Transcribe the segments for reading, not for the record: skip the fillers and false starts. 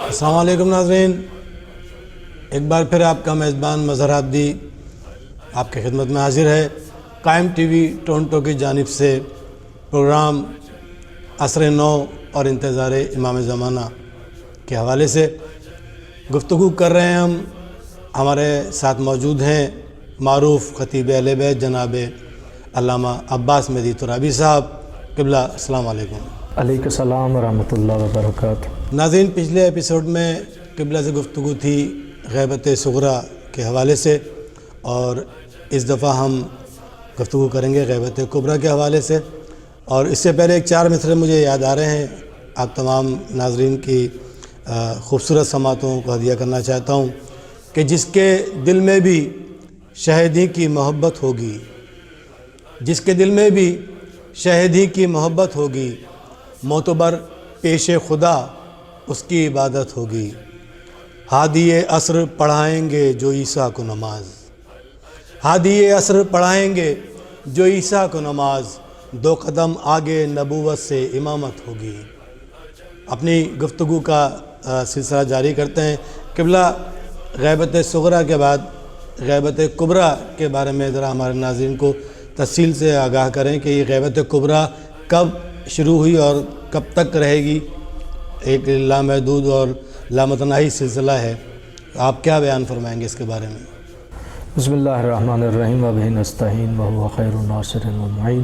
السلام علیکم ناظرین، ایک بار پھر آپ کا میزبان مظہر عابدی آپ کی خدمت میں حاضر ہے۔ قائم ٹی وی ٹورنٹو کی جانب سے پروگرام عصر نو اور انتظار امام زمانہ کے حوالے سے گفتگو کر رہے ہیں۔ ہم ہمارے ساتھ موجود ہیں معروف خطیب اہل بیت جناب علامہ عباس مہدی ترابی صاحب۔ قبلہ السلام علیکم۔ علیکم السلام ورحمۃ اللہ وبرکاتہ۔ ناظرین، پچھلے ایپیسوڈ میں قبلہ سے گفتگو تھی غیبت صغریٰ کے حوالے سے، اور اس دفعہ ہم گفتگو کریں گے غیبت کبریٰ کے حوالے سے۔ اور اس سے پہلے ایک 4 مصرعے مجھے یاد آ رہے ہیں، آپ تمام ناظرین کی خوبصورت سماعتوں کو ہدیہ کرنا چاہتا ہوں کہ جس کے دل میں بھی شہیدی کی محبت ہوگی، جس کے دل میں بھی شہیدی کی محبت ہوگی، معتبر پیش خدا اس کی عبادت ہوگی۔ ہادی عصر پڑھائیں گے جو عیسیٰ کو نماز، ہادی عصر پڑھائیں گے جو عیسیٰ کو نماز، 2 قدم آگے نبوت سے امامت ہوگی۔ اپنی گفتگو کا سلسلہ جاری کرتے ہیں۔ قبلہ، غیبت صغریٰ کے بعد غیبت کبریٰ کے بارے میں ذرا ہمارے ناظرین کو تفصیل سے آگاہ کریں کہ یہ غیبت کبریٰ کب شروع ہوئی اور کب تک رہے گی۔ ایک لامحدود اور لامتناہی سلسلہ ہے، آپ کیا بیان فرمائیں گے اس کے بارے میں؟ بسم اللہ الرحمن الرحیم وبہ نستعین وہو خیر الناصر والمعین۔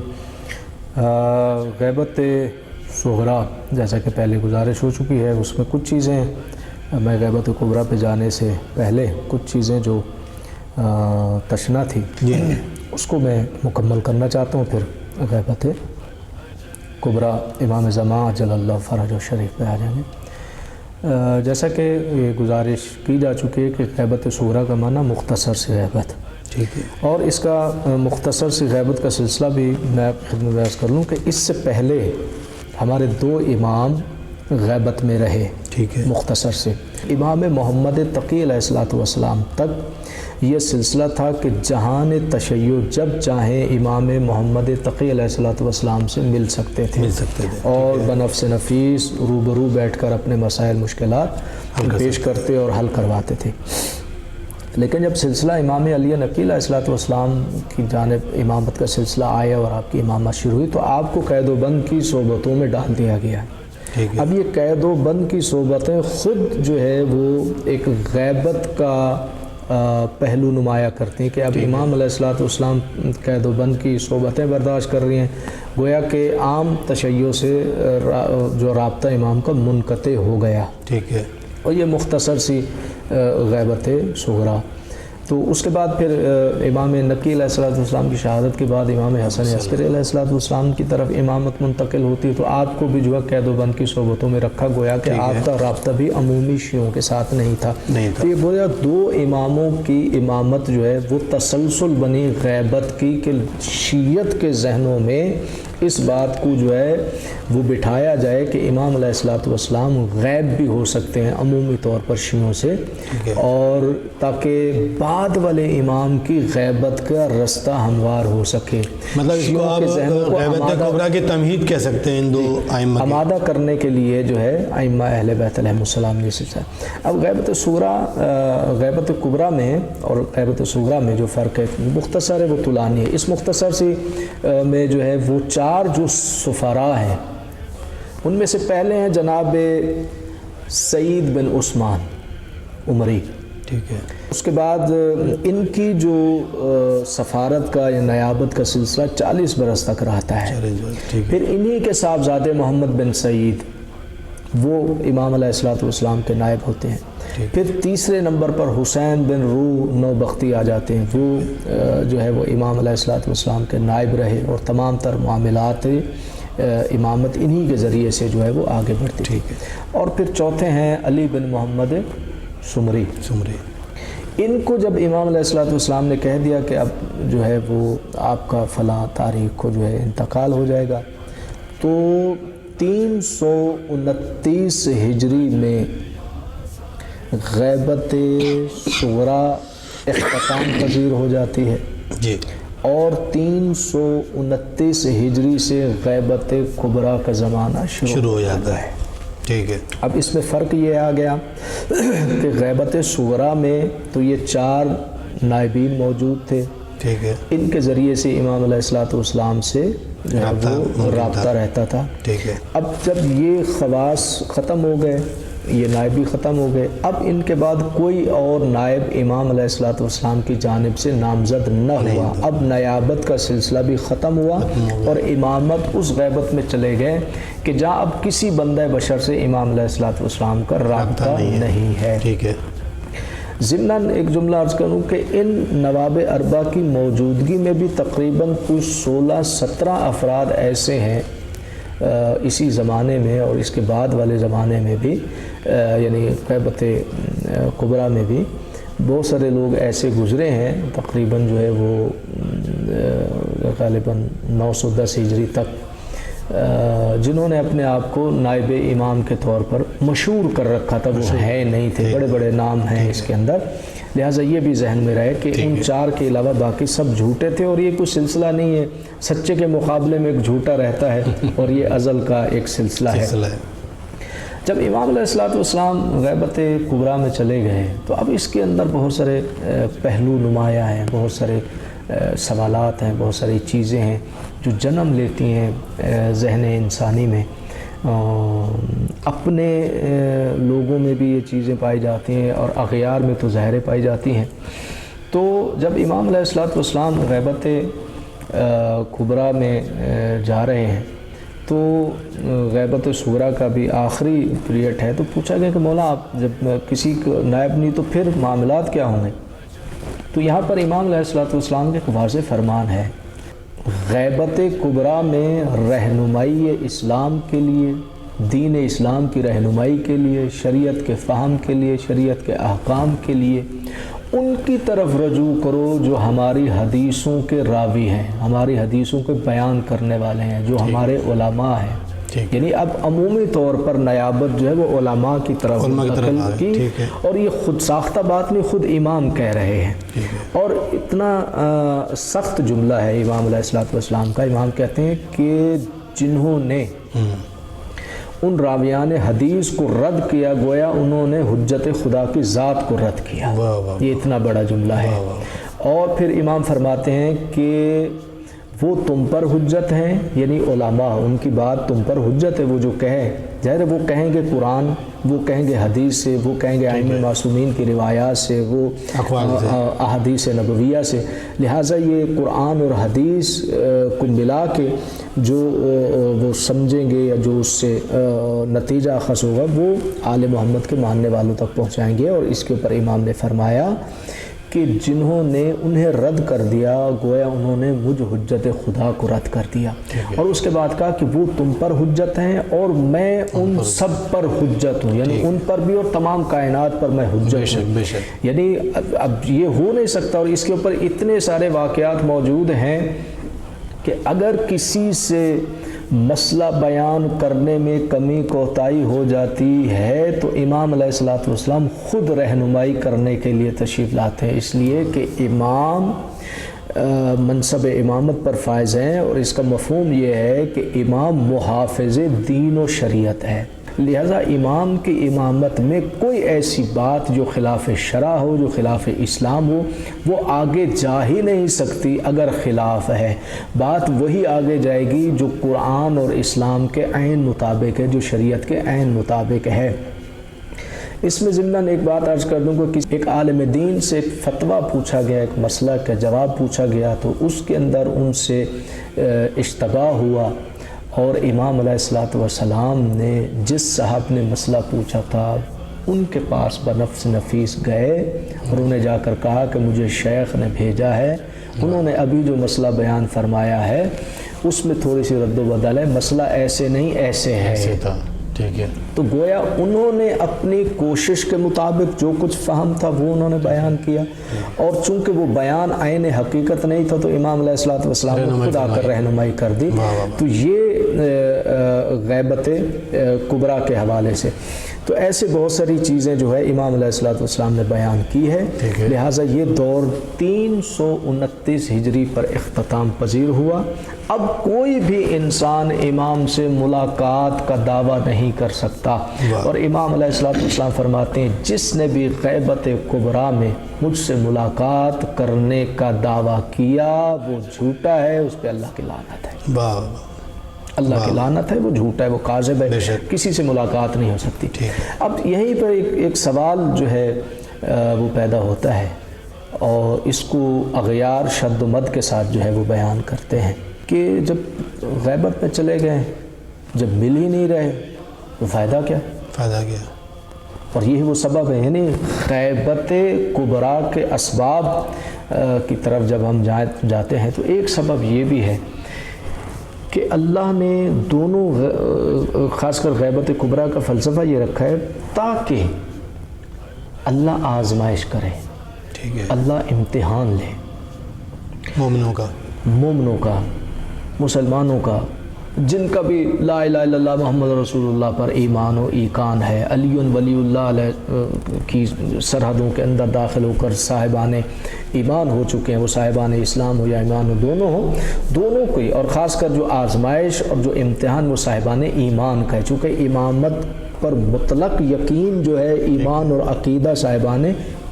غیبت صغریٰ جیسا کہ پہلے گزارش ہو چکی ہے، اس میں کچھ چیزیں میں غیبت کبریٰ پہ جانے سے پہلے کچھ چیزیں جو تشنہ تھی اس کو میں مکمل کرنا چاہتا ہوں، پھر غیبت کبریٰ امام زمان جل اللہ فرج و شریف پہ آ جائیں گے۔ جیسا کہ گزارش کی جا چکی ہے کہ غیبت صغریٰ کا معنی مختصر سی غیبت، ٹھیک ہے، اور اس کا مختصر سی غیبت کا سلسلہ بھی میں آپ کی خدمت میں عرض کر لوں کہ اس سے پہلے ہمارے 2 امام غیبت میں رہے، ٹھیک ہے، مختصر سے۔ امام محمد تقی علیہ السلام تک یہ سلسلہ تھا کہ جہان تشیع جب چاہیں امام محمد تقی علیہ السلام سے مل سکتے تھے اور بنفس نفیس روبرو بیٹھ کر اپنے مسائل مشکلات پیش کرتے اور حل کرواتے تھے۔ لیکن جب سلسلہ امام علی نقی علیہ السلام کی جانب امامت کا سلسلہ آیا اور آپ کی امامت شروع ہوئی تو آپ کو قید و بند کی صحبتوں میں ڈال دیا گیا۔ اب یہ قید و بند کی صحبتیں خود جو ہے وہ ایک غیبت کا پہلو نمایاں کرتی ہیں کہ اب امام علیہ السلام قید و بند کی صحبتیں برداشت کر رہی ہیں، گویا کہ عام تشیع سے جو رابطہ امام کا منقطع ہو گیا، ٹھیک ہے، اور یہ مختصر سی غیبت صغریٰ۔ تو اس کے بعد پھر امام نقی علیہ السلام کی شہادت کے بعد امام حسن عسکری علیہ السلام کی طرف امامت منتقل ہوتی ہے، تو آپ کو بھی جو ہے قید و بند کی صحبتوں میں رکھا، گویا کہ آپ کا رابطہ بھی عمومی شیعوں کے ساتھ نہیں تھا۔ تو یہ گویا 2 اماموں کی امامت جو ہے وہ تسلسل بنی غیبت کی کہ شیعت کے ذہنوں میں اس بات کو جو ہے وہ بٹھایا جائے کہ امام علیہ السلام غیب بھی ہو سکتے ہیں عمومی طور پر شیعوں سے، اور تاکہ بعد والے امام کی غیبت کا رستہ ہموار ہو سکے۔ مطلب اس کو آپ غیبت کبریٰ کی تمہید کہہ سکتے ہیں ان 2 ائمہ آمادہ کرنے کے لیے جو ہے ائمہ اہل بیت علیہ السلام نے سلسلہ۔ اب غیبت صغریٰ غیبت کبریٰ میں اور غیبت صغریٰ میں جو فرق ہے مختصر ہے، وہ طولانی ہے۔ اس مختصر سی میں جو ہے وہ 4 جو سفراء ہیں ان میں سے پہلے ہیں جناب سعید بن عثمان عمری، ٹھیک ہے۔ اس کے بعد ان کی جو سفارت کا یا نیابت کا سلسلہ 40 برس تک رہتا ہے۔ پھر انہی کے صاحبزادے محمد بن سعید وہ امام علیہ السلام کے نائب ہوتے ہیں۔ پھر تیسرے نمبر پر حسین بن روح نوبختی آ جاتے ہیں، وہ جو ہے وہ امام علیہ السلام کے نائب رہے اور تمام تر معاملات امامت انہی کے ذریعے سے جو ہے وہ آگے بڑھتی تھی۔ اور پھر چوتھے ہیں علی بن محمد سمری۔ ان کو جب امام علیہ السلام نے کہہ دیا کہ اب جو ہے وہ آپ کا فلاں تاریخ کو جو ہے انتقال ہو جائے گا، تو 329 ہجری میں غیبت صغریٰ اختتام پذیر ہو جاتی ہے، اور 329 ہجری سے غیبت کبریٰ کا زمانہ شروع ہو جاتا ہے۔ ٹھیک ہے. اب اس میں فرق یہ آ گیا کہ غیبت صغریٰ میں تو یہ 4 نائبین موجود تھے. ٹھیک ہے. ان کے ذریعے سے امام علیہ الصلوۃ والسلام سے جو ہے وہ رابطہ رہتا تھا. ٹھیک ہے. اب جب یہ خواص ختم ہو گئے، یہ نائب بھی ختم ہو گئے، اب ان کے بعد کوئی اور نائب امام علیہ الصلوۃ والسلام کی جانب سے نامزد نہ ہوا. اب نیابت کا سلسلہ بھی ختم ہوا اور امامت اس غیبت میں چلے گئے کہ جہاں اب کسی بندہ بشر سے امام علیہ الصلوۃ والسلام کا رابطہ نہیں ہے. ٹھیک ہے. ضمناً ایک جملہ عرض کروں کہ ان نواب اربع کی موجودگی میں بھی تقریباً کچھ 16-17 افراد ایسے ہیں اسی زمانے میں اور اس کے بعد والے زمانے میں بھی، یعنی غیبت کبریٰ میں بھی بہت سارے لوگ ایسے گزرے ہیں، تقریباً جو ہے وہ غالباً 910 ہجری تک، جنہوں نے اپنے آپ کو نائب امام کے طور پر مشہور کر رکھا تھا. وہ ہے نہیں تھے، بڑے بڑے نام ہیں اس کے اندر. لہٰذا یہ بھی ذہن میں رہے کہ ان 4 کے علاوہ باقی سب جھوٹے تھے، اور یہ کوئی سلسلہ نہیں ہے، سچے کے مقابلے میں ایک جھوٹا رہتا ہے اور یہ ازل کا ایک سلسلہ ہے. جب امام علیہ الصلوۃ والسلام غیبت کبریٰ میں چلے گئے تو اب اس کے اندر بہت سارے پہلو نمایاں ہیں، بہت سارے سوالات ہیں، بہت ساری چیزیں ہیں جو جنم لیتی ہیں ذہن انسانی میں. اپنے لوگوں میں بھی یہ چیزیں پائی جاتی ہیں اور اغیار میں تو ظاہریں پائی جاتی ہیں. تو جب امام علیہ الصلوۃ والسلام غیبت کبریٰ میں جا رہے ہیں تو غیبت صغریٰ کا بھی آخری پیریڈ ہے، تو پوچھا گیا کہ مولا آپ جب کسی کو نائب نہیں تو پھر معاملات کیا ہوں گے؟ تو یہاں پر امام علیہ الصلوۃ والسلام کے ایک واضح فرمان ہے، غیبت کبریٰ میں رہنمائی اسلام کے لیے، دین اسلام کی رہنمائی کے لیے، شریعت کے فہم کے لیے، شریعت کے احکام کے لیے ان کی طرف رجوع کرو جو ہماری حدیثوں کے راوی ہیں، ہماری حدیثوں کے بیان کرنے والے ہیں، جو ہمارے علماء ہیں. یعنی اب عمومی طور پر نیابت جو ہے وہ علماء کی طرف منتقل کی، اور یہ خود ساختہ بات نہیں، خود امام کہہ رہے ہیں. اور اتنا سخت جملہ ہے امام علیہ الصلوۃ والسلام کا. امام کہتے ہیں کہ جنہوں نے ان راویان حدیث کو رد کیا گویا انہوں نے حجت خدا کی ذات کو رد کیا. یہ اتنا بڑا جملہ ہے. اور پھر امام فرماتے ہیں کہ وہ تم پر حجت ہیں، یعنی علماء، ان کی بات تم پر حجت ہے. وہ جو کہیں، ظاہر ہے وہ کہیں گے قرآن، وہ کہیں گے حدیث سے، وہ کہیں گے ائمہ معصومین کی روایات سے، وہ احادیث نبویہ سے. لہٰذا یہ قرآن اور حدیث کو ملا کے جو وہ سمجھیں گے یا جو اس سے نتیجہ اخذ ہوگا وہ آل محمد کے ماننے والوں تک پہنچائیں گے. اور اس کے اوپر امام نے فرمایا کہ جنہوں نے انہیں رد کر دیا گویا انہوں نے مجھ حجت خدا کو رد کر دیا. اور اس کے بعد کہا کہ وہ تم پر حجت ہیں اور میں ان سب پر حجت ہوں، یعنی ان پر بھی اور تمام کائنات پر میں حجت ہوں. یعنی اب یہ ہو نہیں سکتا. اور اس کے اوپر اتنے سارے واقعات موجود ہیں کہ اگر کسی سے مسئلہ بیان کرنے میں کمی کوتاہی ہو جاتی ہے تو امام علیہ الصلوۃ والسلام خود رہنمائی کرنے کے لیے تشریف لاتے ہیں، اس لیے کہ امام منصب امامت پر فائز ہیں. اور اس کا مفہوم یہ ہے کہ امام محافظ دین و شریعت ہے. لہذا امام کی امامت میں کوئی ایسی بات جو خلاف شرع ہو، جو خلاف اسلام ہو، وہ آگے جا ہی نہیں سکتی. اگر خلاف ہے بات وہی آگے جائے گی جو قرآن اور اسلام کے عین مطابق ہے، جو شریعت کے عین مطابق ہے. اس میں ضمناً ایک بات عرض کر دوں کہ ایک عالم دین سے ایک فتویٰ پوچھا گیا، ایک مسئلہ کا جواب پوچھا گیا، تو اس کے اندر ان سے اشتباہ ہوا. اور امام علیہ الصلوۃ والسلام نے جس صاحب نے مسئلہ پوچھا تھا ان کے پاس بنفس نفیس گئے اور انہیں جا کر کہا کہ مجھے شیخ نے بھیجا ہے، انہوں نے ابھی جو مسئلہ بیان فرمایا ہے اس میں تھوڑی سی رد و بدل ہے، مسئلہ ایسے نہیں ایسے ہے. ٹھیک ہے. تو گویا انہوں نے اپنی کوشش کے مطابق جو کچھ فہم تھا وہ انہوں نے بیان کیا، اور چونکہ وہ بیان عین حقیقت نہیں تھا تو امام علیہ الصلوۃ والسلام نے خود آ کر رہنمائی کر دی. تو یہ غیبت کبریٰ کے حوالے سے. تو ایسے بہت ساری چیزیں جو ہے امام علیہ الصلوۃ والسلام نے بیان کی ہے، لہٰذا یہ دور 329 ہجری پر اختتام پذیر ہوا۔ اب کوئی بھی انسان امام سے ملاقات کا دعویٰ نہیں کر سکتا، اور امام علیہ الصلوۃ والسلام فرماتے ہیں جس نے بھی غیبت کبریٰ میں مجھ سے ملاقات کرنے کا دعویٰ کیا وہ جھوٹا ہے، اس پہ اللہ کی لعنت ہے۔ اللہ کی لعنت ہے، وہ جھوٹا ہے، وہ کاذب ہے، کسی سے ملاقات نہیں ہو سکتی۔ اب یہیں پر ایک سوال جو ہے وہ پیدا ہوتا ہے، اور اس کو اغیار شد و مد کے ساتھ جو ہے وہ بیان کرتے ہیں کہ جب غیبت میں چلے گئے، جب مل ہی نہیں رہے تو فائدہ کیا؟ اور یہی وہ سبب ہے، یعنی غیبت کبریٰ کے اسباب کی طرف جب ہم جاتے ہیں تو ایک سبب یہ بھی ہے کہ اللہ نے دونوں، خاص کر غیبت کبریٰ کا فلسفہ یہ رکھا ہے تاکہ اللہ آزمائش کرے، اللہ امتحان لے مومنوں کا، مسلمانوں کا، جن کا بھی لا الہ الا اللہ محمد رسول اللہ پر ایمان و ایقان ہے، علی ولی اللہ علیہ کی سرحدوں کے اندر داخل ہو کر صاحبان ایمان ہو چکے ہیں، وہ صاحبان اسلام ہو یا ایمان ہو، دونوں کو، اور خاص کر جو آزمائش اور جو امتحان وہ صاحبان ایمان کا ہے، چونکہ امامت پر مطلق یقین جو ہے ایمان اور عقیدہ صاحبان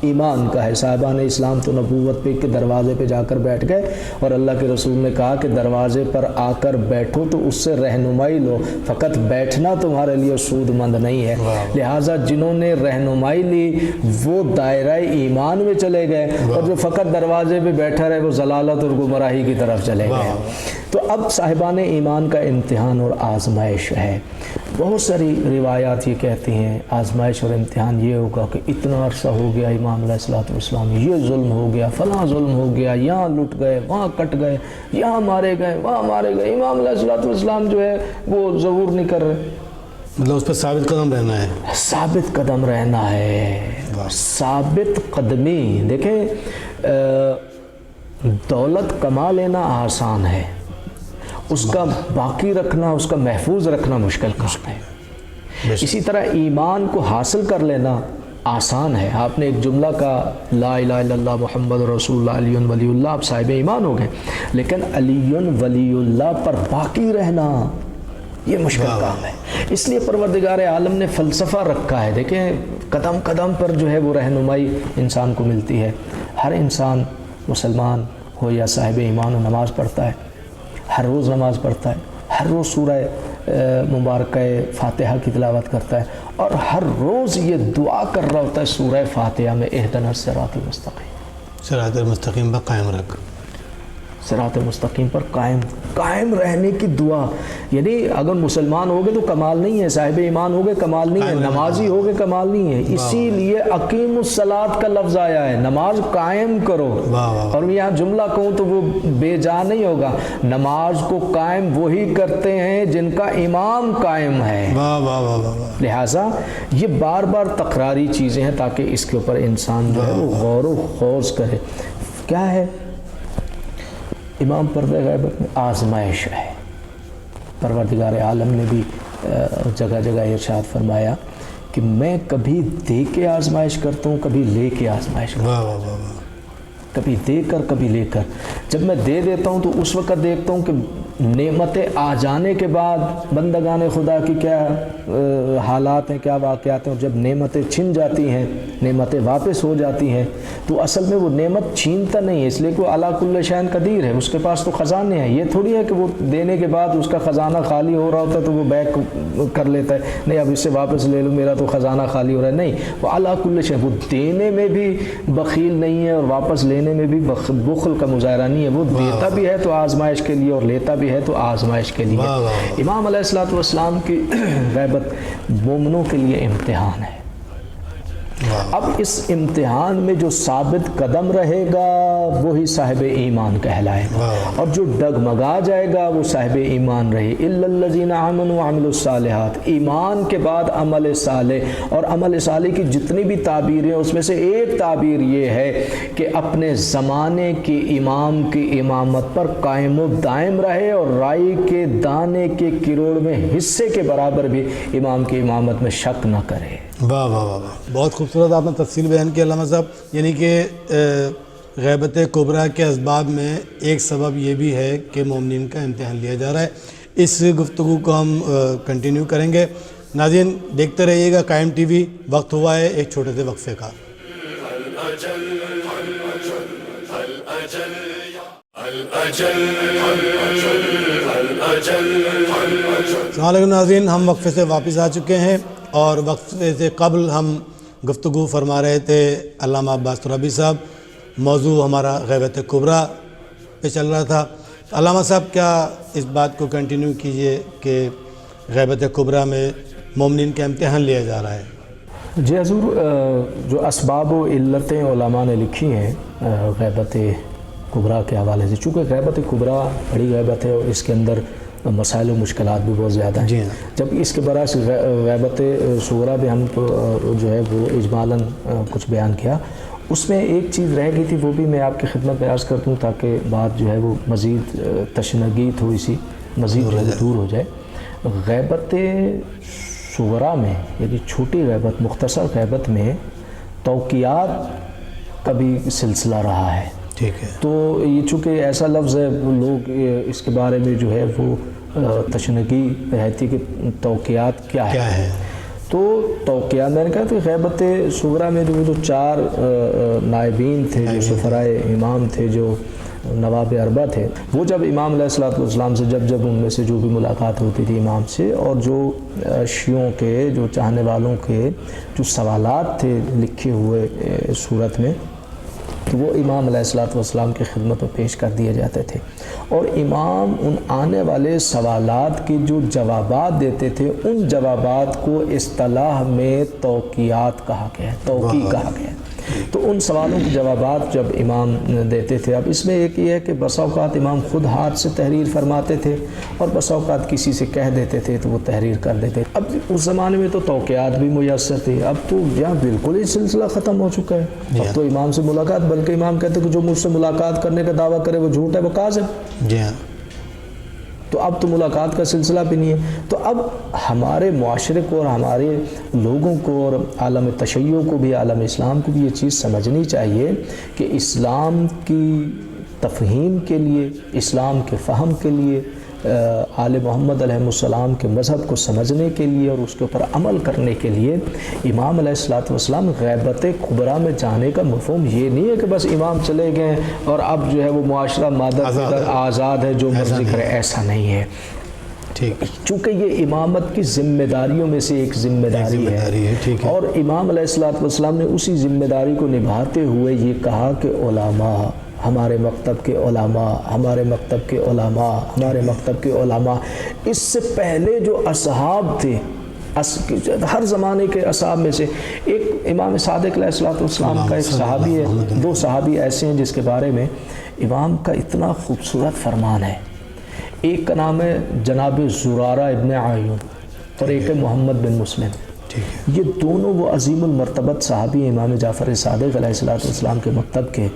ایمان کا ہے۔ صاحبان اسلام تو نبوت پہ کے دروازے پہ جا کر بیٹھ گئے، اور اللہ کے رسول نے کہا کہ دروازے پر آ کر بیٹھو تو اس سے رہنمائی لو، فقط بیٹھنا تمہارے لیے سود مند نہیں ہے۔ لہٰذا جنہوں نے رہنمائی لی وہ دائرہ ایمان میں چلے گئے، اور جو فقط دروازے پہ بیٹھا رہے وہ ضلالت اور گمراہی کی طرف چلے گئے۔ تو اب صاحبان ایمان کا امتحان اور آزمائش ہے۔ بہت ساری روایات یہ کہتی ہیں آزمائش اور امتحان یہ ہوگا کہ اتنا عرصہ ہو گیا امام علیہ الصلوۃ والسلام، یہ ظلم ہو گیا، فلاں ظلم ہو گیا، یہاں لٹ گئے، وہاں کٹ گئے، یہاں مارے گئے، وہاں مارے گئے، امام علیہ الصلوۃ والسلام جو ہے وہ ظہور نہیں کر رہے، مطلب اس پہ ثابت قدم رہنا ہے، ثابت قدم رہنا ہے، ثابت قدمی۔ دیکھیں دولت کما لینا آسان ہے، اس کا باقی رکھنا، اس کا محفوظ رکھنا مشکل کام ہے۔ اسی طرح ایمان کو حاصل کر لینا آسان ہے۔ آپ نے ایک جملہ کا لا الہ الا اللہ محمد رسول اللہ علی ولی اللہ، آپ صاحب ایمان ہو گئے، لیکن علی ولی اللہ پر باقی رہنا یہ مشکل کام ہے۔ اس لیے پروردگار عالم نے فلسفہ رکھا ہے، دیکھیں قدم قدم پر جو ہے وہ رہنمائی انسان کو ملتی ہے۔ ہر انسان مسلمان ہو یا صاحب ایمان ہو نماز پڑھتا ہے، ہر روز نماز پڑھتا ہے، ہر روز سورہ مبارکہ فاتحہ کی تلاوت کرتا ہے، اور ہر روز یہ دعا کر رہا ہوتا ہے سورہ فاتحہ میں اہدنا الصراط المستقیم، صراط المستقیم پر قائم رکھ، صراط مستقیم پر قائم رہنے کی دعا۔ یعنی اگر مسلمان ہوگے تو کمال نہیں ہے، صاحب ایمان ہوگے کمال نہیں ہے، نمازی ہوگے کمال نہیں ہے، اسی لیے اقیم الصلاۃ کا لفظ آیا ہے، نماز قائم کرو۔ اور یہاں جملہ کہوں تو وہ بے جا نہیں ہوگا، نماز کو قائم وہی کرتے ہیں جن کا امام قائم ہے۔ لہٰذا یہ بار بار تکراری چیزیں ہیں تاکہ اس کے اوپر انسان جو ہے وہ غور و خوض کرے۔ کیا ہے؟ امام پردہ غیبت میں آزمائش ہے۔ پروردگار عالم نے بھی جگہ جگہ ارشاد فرمایا کہ میں کبھی دے کے آزمائش کرتا ہوں، کبھی لے کے آزمائش کرتا ہوں، کبھی دے کر کبھی لے کر۔ جب میں دے دیتا ہوں تو اس وقت دیکھتا ہوں کہ نعمتیں آ جانے کے بعد بندگان خدا کی کیا حالات ہیں، کیا واقعات ہیں، اور جب نعمتیں چھن جاتی ہیں، نعمتیں واپس ہو جاتی ہیں، تو اصل میں وہ نعمت چھینتا نہیں ہے، اس لیے کہ علی کل شیء قدیر ہے، اس کے پاس تو خزانے ہیں۔ یہ تھوڑی ہے کہ وہ دینے کے بعد اس کا خزانہ خالی ہو رہا ہوتا ہے تو وہ بیک کر لیتا ہے، نہیں اب اس سے واپس لے لوں، میرا تو خزانہ خالی ہو رہا ہے۔ نہیں، وہ علی کل شیء، وہ دینے میں بھی بخیل نہیں ہے اور واپس لینے میں بھی بخل کا مظاہرہ نہیں ہے، وہ دیتا بھی ہے تو آزمائش کے لیے اور لیتا بھی ہے تو آزمائش کے لیے۔ امام علیہ الصلوۃ والسلام کی غیبت مومنوں کے لیے امتحان ہے، اب اس امتحان میں جو ثابت قدم رہے گا وہی صاحب ایمان کہلائے گا، اور جو ڈگمگا جائے گا وہ صاحب ایمان رہے۔ الا الذین آمنوا وعملوا الصالحات، ایمان کے بعد عمل صالح، اور عمل صالح کی جتنی بھی تعبیر ہیں اس میں سے ایک تعبیر یہ ہے کہ اپنے زمانے کے امام کی امامت پر قائم و دائم رہے، اور رائی کے دانے کے کروڑ میں حصے کے برابر بھی امام کی امامت میں شک نہ کرے۔ واہ واہ واہ واہ، بہت خوبصورت آپ نے تفصیل بیان کی علامہ صاحب۔ یعنی کہ غیبت کبریٰ کے اسباب میں ایک سبب یہ بھی ہے کہ مومنین کا امتحان لیا جا رہا ہے۔ اس گفتگو کو ہم کنٹینیو کریں گے۔ ناظرین دیکھتے رہیے گا قائم ٹی وی۔ وقت ہوا ہے ایک چھوٹے سے وقفے کا۔ السلام علیکم ناظرین، ہم وقفے سے واپس آ چکے ہیں، اور وقفے سے قبل ہم گفتگو فرما رہے تھے علامہ عباس ترابی صاحب۔ موضوع ہمارا غیبت کبریٰ پہ چل رہا تھا۔ علامہ صاحب کیا اس بات کو کنٹینیو کیجئے کہ غیبت کبریٰ میں مومنین کا امتحان لیا جا رہا ہے۔ جی حضور، جو اسباب و علتیں علماء نے لکھی ہیں غیبت کبریٰ کے حوالے سے، چونکہ غیبت کبریٰ بڑی غیبت ہے اور اس کے اندر مسائل و مشکلات بھی بہت زیادہ ہیں، جی، جب اس کے برعکس غیبت صغریٰ بھی ہم جو ہے وہ اجمالاً کچھ بیان کیا، اس میں ایک چیز رہ گئی تھی، وہ بھی میں آپ کی خدمت میں عرض کر دوں تاکہ بات جو ہے وہ مزید تشنگی تھوڑی سی مزید دور ہو جائے۔ غیبت صغریٰ میں، یعنی چھوٹی غیبت، مختصر غیبت میں توقیات کا بھی سلسلہ رہا ہے۔ ٹھیک ہے، تو یہ چونکہ ایسا لفظ ہے، لوگ اس کے بارے میں جو ہے وہ تشنگی رہتی کہ توقیات کیا ہے۔ تو توقیات، میں نے کہا کہ غیبت صغریٰ میں جو چار نائبین تھے، جو سفرائے امام تھے، جو نواب اربعہ تھے، وہ جب امام علیہ السلام سے جب ان میں سے جو بھی ملاقات ہوتی تھی امام سے، اور جو شیعوں کے، جو چاہنے والوں کے جو سوالات تھے لکھے ہوئے صورت میں، تو وہ امام علیہ السلام کی خدمت میں پیش کر دیے جاتے تھے، اور امام ان آنے والے سوالات کے جو جوابات دیتے تھے، ان جوابات کو اصطلاح میں توقیات کہا گیا ہے، توقی کہا گیا ہے۔ تو ان سوالوں کے جوابات جب امام دیتے تھے، اب اس میں ایک یہ ہے کہ بسا اوقات امام خود ہاتھ سے تحریر فرماتے تھے، اور بسا اوقات کسی سے کہہ دیتے تھے تو وہ تحریر کر دیتے۔ اب اس زمانے میں تو توقیات بھی میسر تھی، اب تو یہاں بالکل ہی سلسلہ ختم ہو چکا ہے۔ اب تو امام سے ملاقات، بلکہ امام کہتے کہ جو مجھ سے ملاقات کرنے کا دعویٰ کرے وہ جھوٹ ہے، وہ کاذب۔ جی ہاں، تو اب تو ملاقات کا سلسلہ بھی نہیں ہے۔ تو اب ہمارے معاشرے کو اور ہمارے لوگوں کو اور عالم تشیع کو بھی، عالم اسلام کو بھی یہ چیز سمجھنی چاہیے کہ اسلام کی تفہیم کے لیے، اسلام کے فہم کے لیے، آل محمد علیہ السلام کے مذہب کو سمجھنے کے لیے اور اس کے اوپر عمل کرنے کے لیے امام علیہ السلام غیبت کبریٰ میں جانے کا مفہوم یہ نہیں ہے کہ بس امام چلے گئے اور اب جو ہے وہ معاشرہ مادہ آزاد ہے، جو مرضی کرے، ایسا نہیں ہے۔ ٹھیک، چونکہ یہ امامت کی ذمہ داریوں میں سے ایک ذمہ داری ہے، اور امام علیہ السلام نے اسی ذمہ داری کو نبھاتے ہوئے یہ کہا کہ علماء، ہمارے مکتب کے علماء، ہمارے مکتب کے علماء، ہمارے مکتب کے علماء، اس سے پہلے جو اصحاب تھے، ہر زمانے کے اصحاب میں سے ایک امام صادق علیہ السلام کا ایک صحابی ہے، دو صحابی ایسے ہیں جس کے بارے میں امام کا اتنا خوبصورت فرمان ہے۔ ایک کا نام ہے جناب زرارہ ابن عیون، اور ایک ہے محمد بن مسلم۔ یہ دونوں وہ عظیم المرتبت صحابی ہیں امام جعفر صادق علیہ السلام کے مکتب کے۔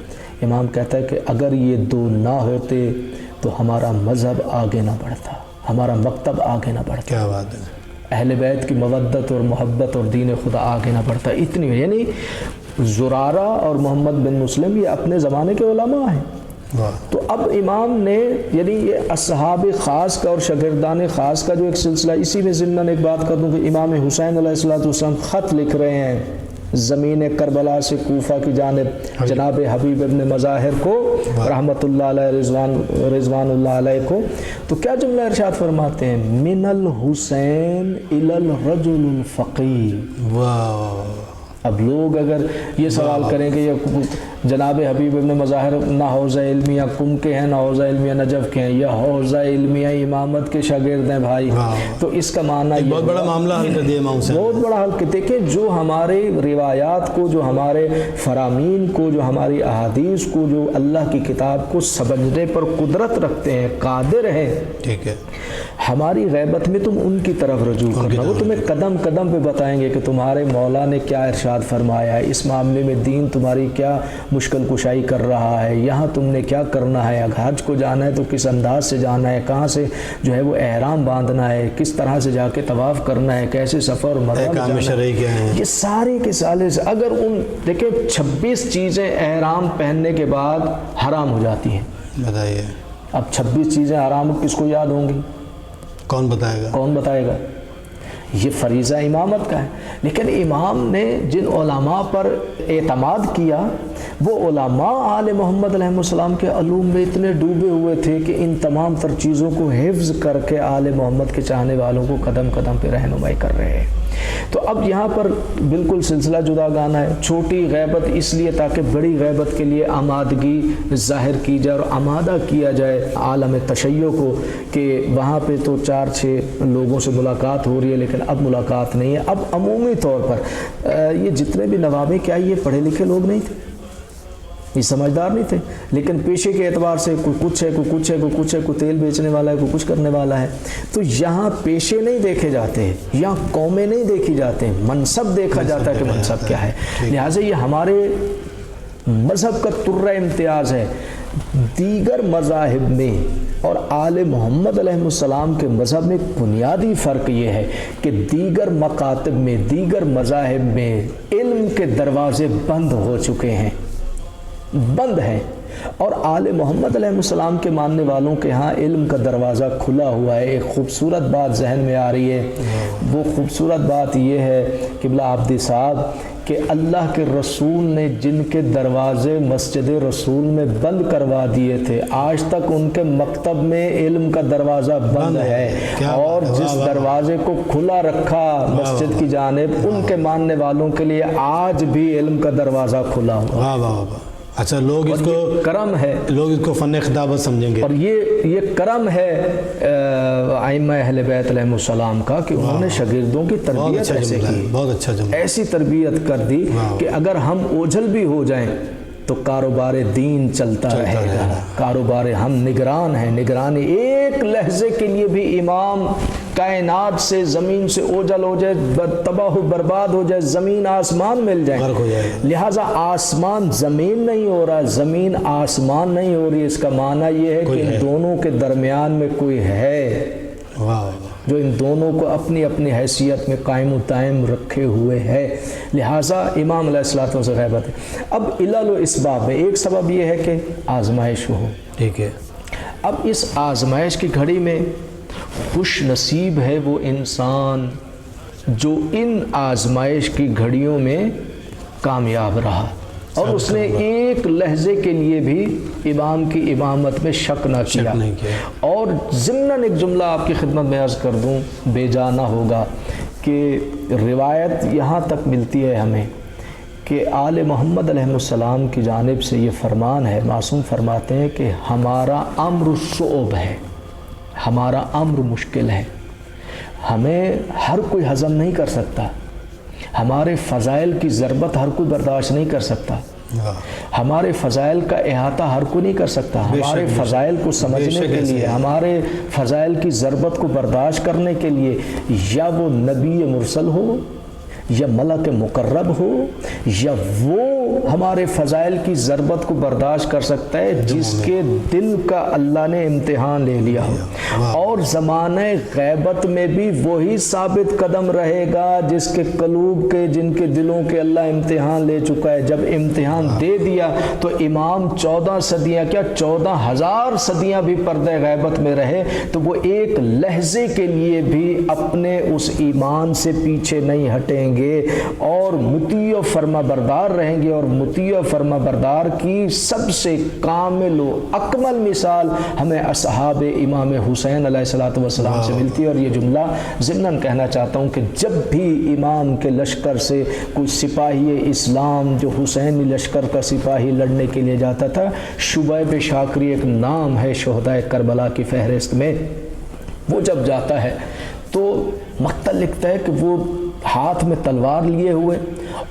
امام کہتا ہے کہ اگر یہ دو نہ ہوتے تو ہمارا مذہب آگے نہ بڑھتا، ہمارا مکتب آگے نہ بڑھتا۔ کیا بات ہے! اہل بیت کی مودت اور محبت اور دین خدا آگے نہ بڑھتا، اتنی، یعنی زرارہ اور محمد بن مسلم یہ اپنے زمانے کے علماء ہیں۔ تو اب امام نے، یعنی یہ اصحاب خاص کا اور شاگردان خاص کا جو ایک سلسلہ، اسی میں ضمن ایک بات کر دوں کہ امام حسین علیہ السلام خط لکھ رہے ہیں زمین کربلا سے کوفہ کی جانب جناب حبیب ابن مظاہر کو رحمت اللہ علیہ، رضوان اللہ علیہ کو، تو کیا جملہ ارشاد فرماتے ہیں؟ من الحسین الی الرجل الفقیر۔ واہ! اب لوگ اگر یہ سوال کریں کہ یہ جناب حبیب ابن مظاہر نہ حوزہ علمیہ کم کے ہیں نہ حوزہ علمیہ نجف کے ہیں، یہ حوزہ علمیہ امامت کے شاگرد ہیں بھائی۔ تو اس کا معنی بہت بڑا معاملہ حل کر دیا امام حسین، بہت بڑا حل۔ دیکھیں جو ہمارے روایات کو، جو ہمارے فرامین کو، جو ہماری احادیث کو، جو اللہ کی کتاب کو سمجھنے پر قدرت رکھتے ہیں، قادر ہیں، ٹھیک ہے، ہماری غیبت میں تم ان کی طرف رجوع کرنا، وہ تمہیں قدم قدم پہ بتائیں گے کہ تمہارے مولا نے کیا ارشاد فرمایا ہے، اس معاملے میں دین تمہاری کیا مشکل کشائی کر رہا ہے، یہاں تم نے کیا کرنا ہے، اگر حج کو جانا ہے تو کس انداز سے جانا ہے، کہاں سے جو ہے وہ احرام باندھنا ہے، کس طرح سے جا کے طواف کرنا ہے، کیسے سفر اور مروہ میں جانا ہے، یہ سارے کے سالے سے اگر ان دیکھیں 26 چیزیں احرام پہننے کے بعد حرام ہو جاتی ہیں، بتائیے اب 26 چیزیں حرام کس کو یاد ہوں گی؟ کون بتائے گا؟ کون بتائے گا؟ یہ فریضہ امامت کا ہے۔ لیکن امام نے جن علماء پر اعتماد کیا وہ علماء آل محمد علیہ السلام کے علوم میں اتنے ڈوبے ہوئے تھے کہ ان تمام تر چیزوں کو حفظ کر کے آل محمد کے چاہنے والوں کو قدم قدم پہ رہنمائی کر رہے ہیں۔ تو اب یہاں پر بالکل سلسلہ جدا گانا ہے، چھوٹی غیبت اس لیے تاکہ بڑی غیبت کے لیے آمادگی ظاہر کی جائے اور آمادہ کیا جائے عالم تشیع کو کہ وہاں پہ تو 4-6 لوگوں سے ملاقات ہو رہی ہے لیکن اب ملاقات نہیں ہے۔ اب عمومی طور پر یہ جتنے بھی نوابے کیا یہ پڑھے لکھے لوگ نہیں تھے، یہ سمجھدار نہیں تھے، لیکن پیشے کے اعتبار سے کوئی کچھ ہے، کوئی کچھ ہے، کوئی کچھ ہے، کوئی تیل بیچنے والا ہے، کوئی کچھ کرنے والا ہے۔ تو یہاں پیشے نہیں دیکھے جاتے ہیں، یہاں قومیں نہیں دیکھی جاتے ہیں، منصب دیکھا جاتا ہے کہ منصب کیا ہے۔ لہٰذا یہ ہمارے مذہب کا طرہ امتیاز ہے۔ دیگر مذاہب میں اور آل محمد علیہ السلام کے مذہب میں بنیادی فرق یہ ہے کہ دیگر مکاتب میں، دیگر مذاہب میں علم کے دروازے بند ہو چکے ہیں، بند ہے، اور آل محمد علیہ السلام کے ماننے والوں کے ہاں علم کا دروازہ کھلا ہوا ہے۔ ایک خوبصورت بات ذہن میں آ رہی ہے، وہ خوبصورت بات یہ ہے قبلہ عابدی صاحب کہ اللہ کے رسول نے جن کے دروازے مسجد رسول میں بند کروا دیے تھے آج تک ان کے مکتب میں علم کا دروازہ بند ہے، اور جس دروازے کو کھلا رکھا مسجد کی جانب ان کے ماننے والوں کے لیے آج بھی علم کا دروازہ کھلا ہوا۔ اچھا، لوگ اس کو کرم ہے، لوگ اس کو فن خطابت سمجھیں گے، اور یہ کرم ہے ائمہ اہل بیت علیہ السلام کا کہ انہوں نے شاگردوں کی تربیت ایسے کی، بہت اچھا جملہ، ایسی تربیت کر دی کہ اگر ہم اوجھل بھی ہو جائیں تو کاروبار دین چلتا رہے گا، کاروبار ہم نگران ہیں، نگرانی ایک لحظے کے لیے بھی امام کائنات سے زمین سے اوجھل ہو جائے، تباہ و برباد ہو جائے، زمین آسمان مل جائے، لہٰذا آسمان زمین نہیں ہو رہا، زمین آسمان نہیں ہو رہی، اس کا معنی یہ ہے کہ ان دونوں کے درمیان میں کوئی ہے جو ان دونوں کو اپنی اپنی حیثیت میں قائم و دائم رکھے ہوئے ہے۔ لہٰذا امام علیہ الصلوۃ سے غیبت ہے۔ اب علل و اسباب میں ایک سبب یہ ہے کہ آزمائش ہو، ٹھیک ہے۔ اب اس آزمائش کی گھڑی میں خوش نصیب ہے وہ انسان جو ان آزمائش کی گھڑیوں میں کامیاب رہا اور اس نے ایک لحظے کے لیے بھی امام کی امامت میں شک نہ کیا۔ اور ضمناً ایک جملہ آپ کی خدمت میں عرض کر دوں، بے جا نہ ہوگا کہ روایت یہاں تک ملتی ہے ہمیں کہ آل محمد علیہ السلام کی جانب سے یہ فرمان ہے، معصوم فرماتے ہیں کہ ہمارا امر صعب ہے، ہمارا امر مشکل ہے، ہمیں ہر کوئی ہضم نہیں کر سکتا، ہمارے فضائل کی ضربت ہر کوئی برداشت نہیں کر سکتا، ہمارے فضائل کا احاطہ ہر کوئی نہیں کر سکتا، ہمارے فضائل کو سمجھنے کے لیے، ہمارے فضائل کی ضربت کو برداشت کرنے کے لیے یا وہ نبی مرسل ہو یا ملک مقرب ہو یا وہ ہمارے فضائل کی ضربت کو برداشت کر سکتا ہے جس کے دل کا اللہ نے امتحان لے لیا ہو، اور زمانہ غیبت میں بھی وہی ثابت قدم رہے گا جس کے قلوب کے، جن کے دلوں کے اللہ امتحان لے چکا ہے۔ جب امتحان دے دیا تو امام 14 صدیاں کیا 14,000 صدیاں بھی پردہ غیبت میں رہے تو وہ ایک لحظے کے لیے بھی اپنے اس ایمان سے پیچھے نہیں ہٹیں گے اور مطیع و فرما بردار رہیں گے اور مطیع فرما بردار کی سب سے کامل و اکمل مثال ہمیں اصحاب امام حسین علیہ الصلوۃ والسلام سے ملتی ہے۔ اور یہ جملہ ضمناً کہنا چاہتا ہوں کہ جب بھی امام کے لشکر سے کوئی سپاہی اسلام جو حسینی لشکر کا سپاہی لڑنے کے لیے جاتا تھا، شبیب شاکری ایک نام ہے شہدائے کربلا کی فہرست میں، وہ جب جاتا ہے تو مقتل لکھتا ہے کہ وہ ہاتھ میں تلوار لیے ہوئے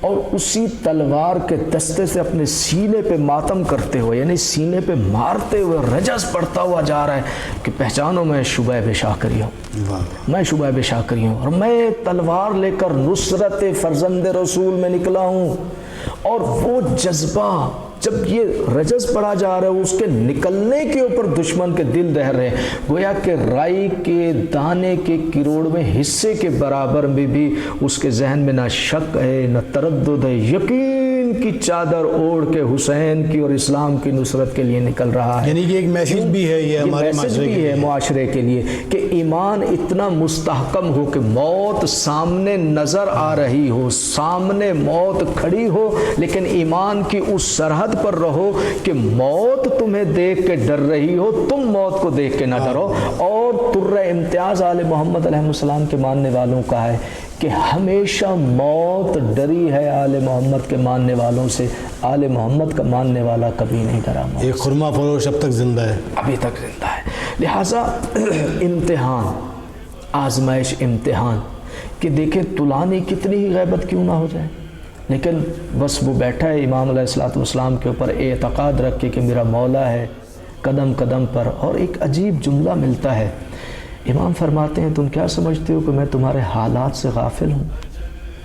اور اسی تلوار کے دستے سے اپنے سینے پہ ماتم کرتے ہوئے، یعنی سینے پہ مارتے ہوئے رجز پڑتا ہوا جا رہا ہے کہ پہچانو میں شبیب شاکری ہوں، میں شبیب شاکری ہوں، اور میں تلوار لے کر نصرت فرزند رسول میں نکلا ہوں۔ اور وہ جذبہ جب یہ رجز پڑا جا رہا ہے، اس کے نکلنے کے اوپر دشمن کے دل دہر رہے ہیں، گویا کہ رائی کے دانے کے کروڑویں حصے کے برابر میں بھی اس کے ذہن میں نہ شک ہے نہ تردد ہے، یقین کی چادر اوڑھ کے حسین کی اور اسلام کی نصرت کے لیے نکل رہا ہے۔ یعنی کہ ایک میسیج بھی ہے، یہ ہمارے معاشرے کے لیے کہ ایمان اتنا مستحکم ہو کہ موت سامنے نظر آ رہی ہو، سامنے موت کھڑی ہو، لیکن ایمان کی اس سرحد پر رہو کہ موت تمہیں دیکھ کے ڈر رہی ہو، تم موت کو دیکھ کے نہ ڈرو۔ اور تر امتیاز آل محمد علیہ السلام کے ماننے والوں کا ہے کہ ہمیشہ موت ڈری ہے آل محمد کے ماننے والوں سے، آل محمد کا ماننے والا کبھی نہیں ڈرا۔ ایک خرما فروش اب تک زندہ ہے، ابھی تک زندہ ہے۔ لہٰذا امتحان، آزمائش، امتحان کہ دیکھیں طولانی کتنی ہی غیبت کیوں نہ ہو جائے، لیکن بس وہ بیٹھا ہے امام علیہ الصلوۃ والسلام کے اوپر اعتقاد رکھ کے کہ میرا مولا ہے قدم قدم پر۔ اور ایک عجیب جملہ ملتا ہے، امام فرماتے ہیں تم کیا سمجھتے ہو کہ میں تمہارے حالات سے غافل ہوں؟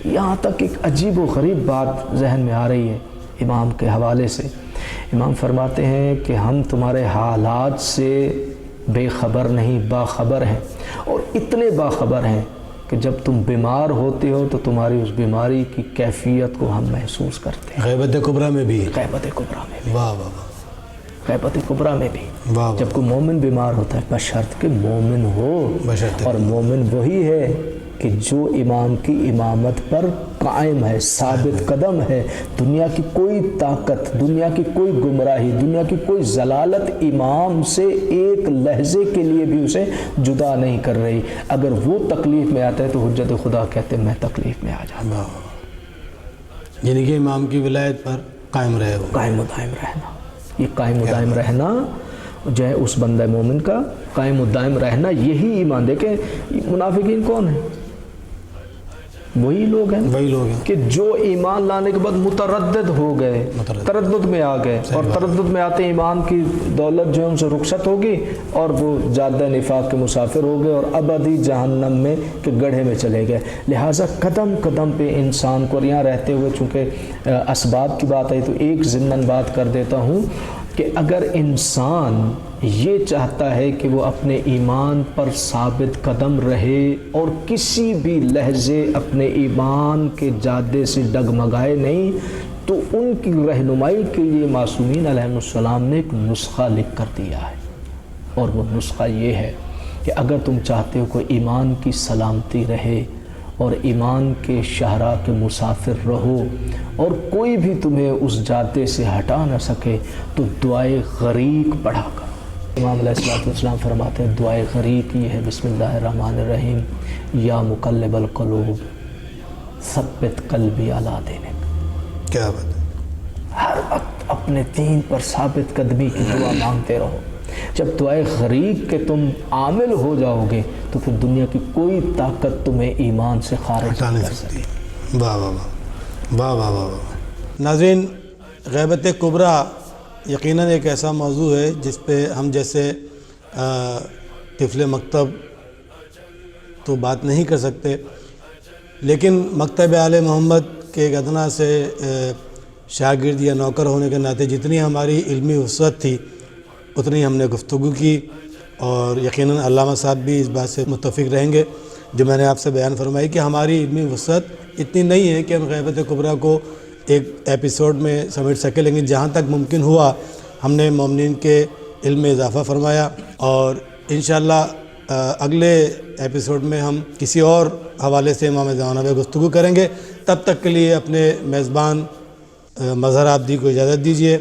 یہاں تک ایک عجیب و غریب بات ذہن میں آ رہی ہے امام کے حوالے سے۔ امام فرماتے ہیں کہ ہم تمہارے حالات سے بے خبر نہیں، باخبر ہیں، اور اتنے باخبر ہیں کہ جب تم بیمار ہوتے ہو تو تمہاری اس بیماری کی کیفیت کو ہم محسوس کرتے ہیں۔ غیبت کبریٰ میں بھی، غیبت کبریٰ میں بھی، واہ واہ، غیبت کبریٰ میں بھی واہ، جب کوئی مومن بیمار ہوتا ہے، بشرط کہ مومن ہو، اور مومن وہی ہے کہ جو امام کی امامت پر قائم ہے، ثابت قدم ہے، دنیا کی کوئی طاقت، دنیا کی کوئی گمراہی، دنیا کی کوئی ضلالت امام سے ایک لحظے کے لیے بھی اسے جدا نہیں کر رہی۔ اگر وہ تکلیف میں آتا ہے تو حجت خدا کہتے ہیں میں تکلیف میں آ جاتا ہوں۔ یعنی کہ امام کی ولایت پر قائم رہے ہو، قائم و دائم رہنا، یہ قائم و دائم رہنا جو ہے اس بندہ مومن کا قائم و دائم رہنا، یہی ایمان۔ دیکھیں منافقین کون ہیں؟ وہی لوگ ہیں کہ جو ایمان لانے کے بعد متردد ہو گئے، تردد میں آ گئے، اور تردد میں آتے ایمان کی دولت جو ہے ان سے رخصت ہوگی اور وہ جادہ نفاق کے مسافر ہو گئے اور ابدی جہنم میں کے گڑھے میں چلے گئے۔ لہٰذا قدم قدم پہ انسان کو، اور یہاں رہتے ہوئے چونکہ اسباب کی بات آئی تو ایک ضمن بات کر دیتا ہوں کہ اگر انسان یہ چاہتا ہے کہ وہ اپنے ایمان پر ثابت قدم رہے اور کسی بھی لحظے اپنے ایمان کے جادے سے ڈگمگائے نہیں، تو ان کی رہنمائی کے لیے معصومین علیہ السلام نے ایک نسخہ لکھ کر دیا ہے، اور وہ نسخہ یہ ہے کہ اگر تم چاہتے ہو کہ ایمان کی سلامتی رہے اور ایمان کے شاہراہ کے مسافر رہو اور کوئی بھی تمہیں اس جادے سے ہٹا نہ سکے، تو دعائے غریق پڑھا کر۔ امام علیہ السلام فرماتے ہیں دعائے غریق یہ ہے، بسم اللہ الرحمن الرحیم، یا مقلب القلوب ثبت قلبی علی دینک۔ کیا بات ہے، ہر وقت اپنے دین پر ثابت قدمی کی دعا مانگتے رہو۔ جب دعائے غریق کے تم عامل ہو جاؤ گے تو پھر دنیا کی کوئی طاقت تمہیں ایمان سے خارج نہیں کر سکتی۔ واہ واہ واہ واہ واہ واہ۔ ناظرین، غیبت کبریٰ یقیناً ایک ایسا موضوع ہے جس پہ ہم جیسے طفل مکتب تو بات نہیں کر سکتے، لیکن مکتب آل محمد کے ایک ادنا سے شاگرد یا نوکر ہونے کے ناطے جتنی ہماری علمی وسعت تھی اتنی ہم نے گفتگو کی، اور یقیناً علامہ صاحب بھی اس بات سے متفق رہیں گے جو میں نے آپ سے بیان فرمائی کہ ہماری علمی وسعت اتنی نہیں ہے کہ ہم غیبت کبریٰ کو ایک ایپیسوڈ میں سمیٹ سکے، لیکن جہاں تک ممکن ہوا ہم نے مومنین کے علم میں اضافہ فرمایا، اور انشاءاللہ اگلے ایپیسوڈ میں ہم کسی اور حوالے سے امام زمانہ میں گفتگو کریں گے۔ تب تک کے لیے اپنے میزبان مظہر آبدی کو اجازت دیجیے